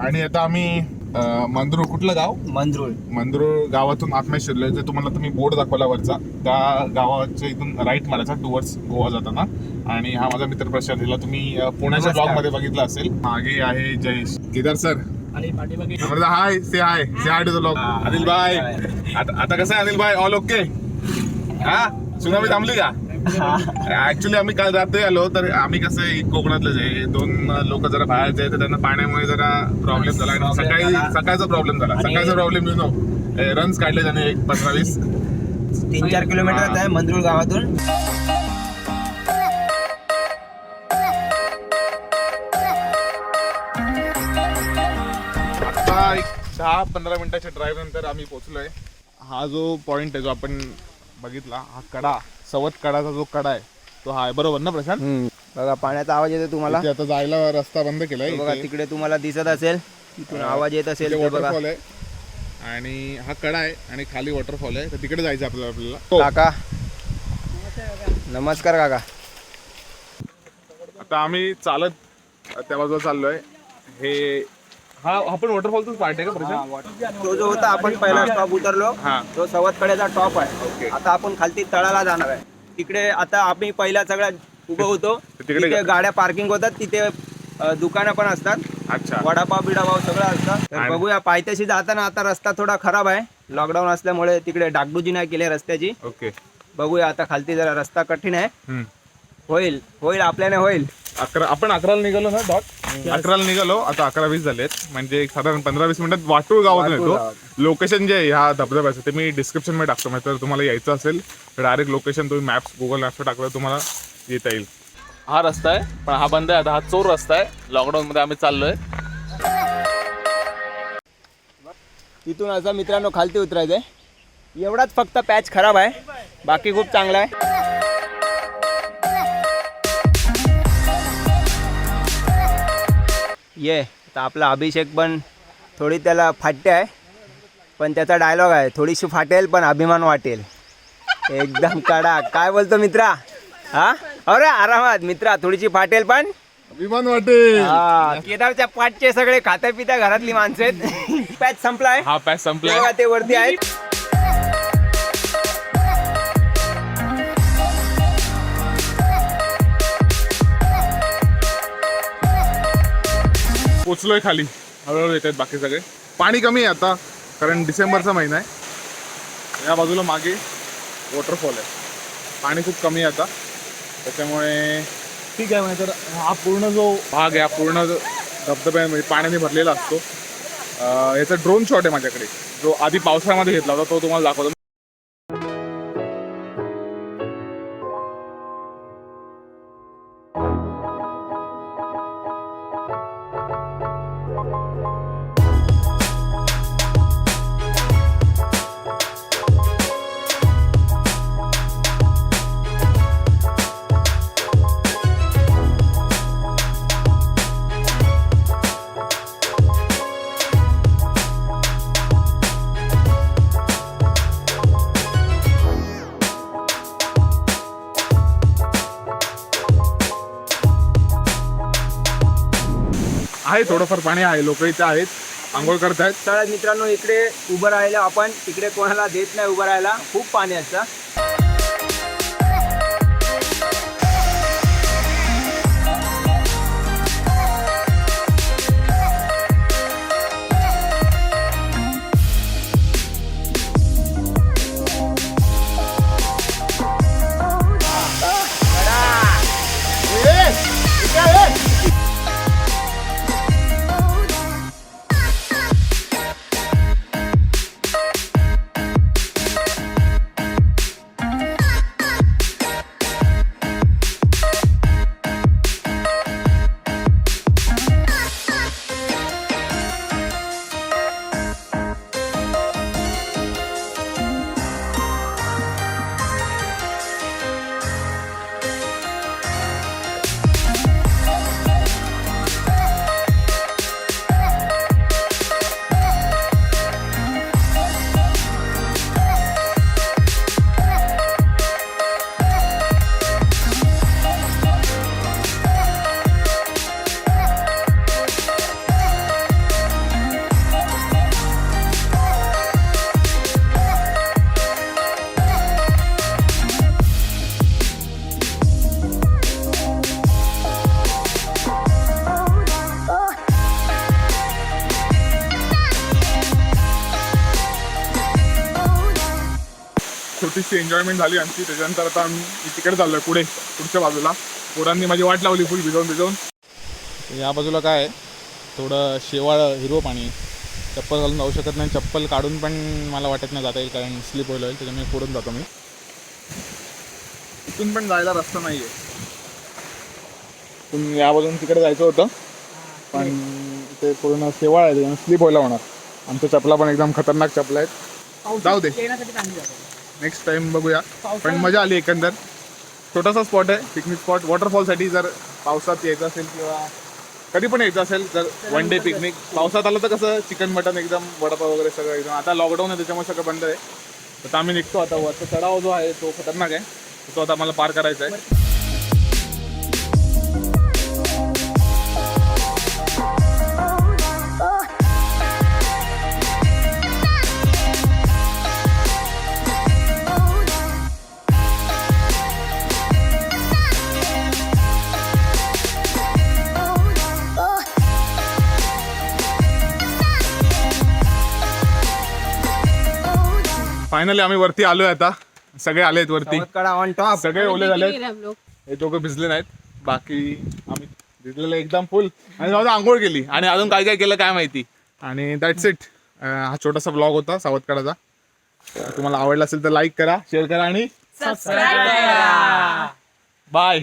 आणि आता आम्ही मंदरूळ, कुठलं गाव? मंदरूळ गावातून आतमध्ये शिरलोय. जे तुम्हाला तुम्ही बोर्ड दाखवला वरचा, त्या गावाच्या इथून राईट मारायचा टुवर्ड्स गोवा जाताना. आणि हा माझा मित्र प्रशांत, हिला तुम्ही पुण्याच्या ब्लॉग मध्ये बघितला असेल. मागे आहे Jayesh, Kedar sir hi, say hi to the blog. Anil भाई, आता कसं आहे अनिल भाई? All okay? हा, सुनामी थांबली का? ऍक्च्युली आम्ही काल रात्री आलो, तर आम्ही कसं कोकणातलेच आहे. 2 लोक जरा बाहेरचे आहे, तर त्यांना पाण्यामुळे जरा प्रॉब्लेम झाला. आणि सकाळचा प्रॉब्लेम झाला. सकाळचा प्रॉब्लेम रन्स काढले त्याने 15-20 3-4 किलोमीटर आहे मंदरूळ गावातून. आता 10-15 मिनिटाच्या ड्राईव्ह नंतर आम्ही पोहोचलोय. हा जो पॉइंट आहे, जो आपण बघितला, हा कडा, सवतकडाचा जो कडा आहे तो हा आहे, बरोबर ना प्रशांत? बघा पाण्याचा आवाज येतो तुम्हाला. आता जायला रस्ता बंद केलाय. बघा तिकडे तुम्हाला दिसत असेल, तिथून आवाज येत असेल. वॉटरफॉल आहे आणि हा कडा आहे आणि खाली वॉटरफॉल आहे, तर तिकडे जायचं आपल्याला. काका नमस्कार काका. आता आम्ही चालत त्या बाजूला चाललोय. हे हा पण वॉटरफॉलचाच पार्ट आहे का प्रशांत? तो जो होता आपण पहिला स्टॉप उतरलो, तो सवतकड्याचा टॉप आहे. आता आपण खालती तळाला जाणार आहे. तिकडे आता आम्ही पहिला सगळ्या उभं होतो, तिकडे गाड्या पार्किंग होतात, तिथे दुकानं पण असतात. अच्छा, वडापाव बिडापाव सगळं असतं. तर बघूया, पायथ्याशी जाताना आता रस्ता थोडा खराब आहे, लॉकडाऊन असल्यामुळे तिकडे डागडुजी नाही केली रस्त्याची. ओके, बघूया आता खालती जरा रस्ता कठीण आहे. होईल आपल्याने होईल. आपण 11ला निघालो ना डॉट, 11ला निघालो. आता 11:20 झालेत, म्हणजे साधारण 15-20 मिनिटात वाटूळ गावातून येतो. लोकेशन जे ह्या धबधब्याचं ते मी डिस्क्रिप्शन मध्ये टाकतो. म्हणजे जर तुम्हाला यायचं असेल तर डायरेक्ट लोकेशन तुम्ही मॅप्स गुगल मॅप्सवर टाकलं तुम्हाला येता येईल. हा रस्ता आहे, पण हा बंद आहे आता. हा चोर रस्ता आहे. लॉकडाऊन मध्ये आम्ही चाललोय. तिथून असं मित्रांनो खालती उतरायचंय. एवढाच फक्त पॅच खराब आहे, बाकी खूप चांगला आहे. ये आता आपला अभिषेक पण थोडी त्याला फाटते आहे, पण त्याचा डायलॉग आहे, थोडीशी फाटेल पण अभिमान वाटेल. एकदम कडा. काय बोलतो मित्रा? हा, अरे आरामात मित्रा, थोडीशी फाटेल पण अभिमान वाटेल. केदारच्या पाठचे सगळे खाता पिता घरातली माणसं आहेत. पॅच संपलाय. हा पॅच संपलाय. ते वरती आहेत. पोचलोय खाली. हळूहळू येत आहेत बाकी सगळे. पाणी कमी आहे आता, कारण डिसेंबरचा महिना आहे. या बाजूला मागे वॉटरफॉल आहे. पाणी खूप कमी आहे आता, त्याच्यामुळे ठीक आहे. म्हणजे तर हा पूर्ण जो भाग आहे, हा पूर्ण धबधब्यामध्ये पाण्याने भरलेला असतो. याचा ड्रोन शॉट आहे माझ्याकडे, जो आधी पावसाळ्यामध्ये घेतला होता, तो तुम्हाला दाखवतो. आहे थोडंफार पाणी आहे. लोक इथे आहेत, आंघोळ करतायत. चला मित्रांनो, इकडे उभं राहायला आपण, तिकडे कोणाला देत नाही उभं राहायला, खूप पाणी असतं. ऑफिसची एन्जॉयमेंट झाली आमची. त्याच्यानंतर आता आम्ही तिकडे चाललोय पुढच्या बाजूला. पोरांनी माझी वाट लावली फुल भिजवून. या बाजूला काय आहे, थोडं शेवाळ हिरवं पाणी, चप्पल घालून जाऊ शकत नाही. चप्पल काढून पण मला वाटत नाही जाता येईल, कारण स्लिप होईल. त्याच्यामुळे पुढून जातो मी. इथून पण जायला रस्ता नाही आहे. इथून या बाजून तिकडे जायचं होतं, पण ते पूर्ण शेवाळ आहे, त्याच्यामुळे स्लिप व्हायला होणार. आमच्या चपला पण एकदम खतरनाक चपला आहेत. जाऊ दे, नेक्स्ट टाइम बघूया. पण मजा आली एकंदर. छोटासा स्पॉट आहे, पिकनिक स्पॉट. वॉटरफॉलसाठी जर पावसात यायचं असेल किंवा कधी पण यायचं असेल तर वन डे पिकनिक. पावसात आलं तर कसं चिकन मटन एकदम, वडापाव वगैरे सगळं एकदम. आता लॉकडाऊन आहे त्याच्यामुळे सगळं बंद आहे. तर आम्ही निघतो आता. वरचा चढाव जो आहे तो खतरनाक आहे, तो आता मला पार करायचा आहे. फायनली आम्ही वरती आलोय आता. सगळे आलेत वरती, ऑन टॉप. सगळे ओले झालेत. हे दोघं भिजले नाहीत, बाकी आम्ही भिजलेलं एकदम फुल. आणि जाऊ आंघोळ केली आणि अजून काय काय केलं काय माहिती. आणि दॅट्स इट. हा छोटासा ब्लॉग होता सावतकडाचा. तुम्हाला आवडला असेल तर लाईक करा, शेअर करा आणि सबस्क्राइब करा. बाय.